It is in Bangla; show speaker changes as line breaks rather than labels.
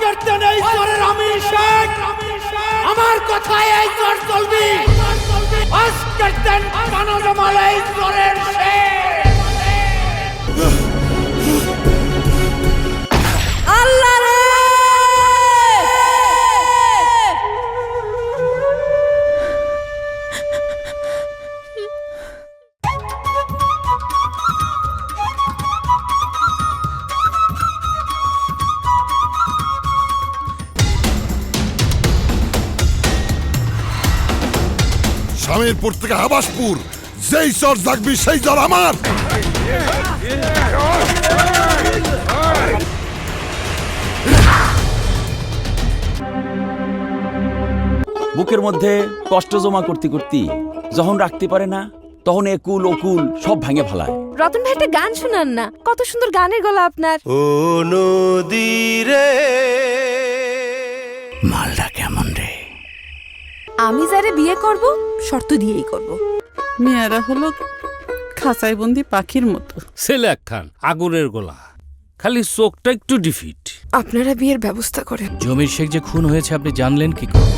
করতে নেই চোরের আমি শেখ, আমার কথায় এই চোর চলবি। আজ করতেন কানো জমাল এই চোরের শেখ।
আল্লাহ রে
স্বামীরপুর থেকে হাবাসপুর, যেই চর জাগবি সেই চর আমার।
বুকের মধ্যে কষ্ট জমা করতে করতে যখন রাখতে পারে না, তখন একুল ওকুল সব ভেঙে ফেলায়।
রতন ভাই একটা গান শোনান না, কত সুন্দর গানের গলা আপনার।
ও নদী রে,
মালটা কেমন রে?
আমি যারে বিয়ে করব শর্ত দিয়েই করব।
মেয়েরা হলো খাঁচাই বন্দি পাখির মতো।
ছেলে একখান আগুনের গোলা, খালি চোখটা একটু ডিফিট।
আপনারা বিয়ের ব্যবস্থা করেন।
জমির শেখ যে খুন হয়েছে আপনি জানলেন কি করে?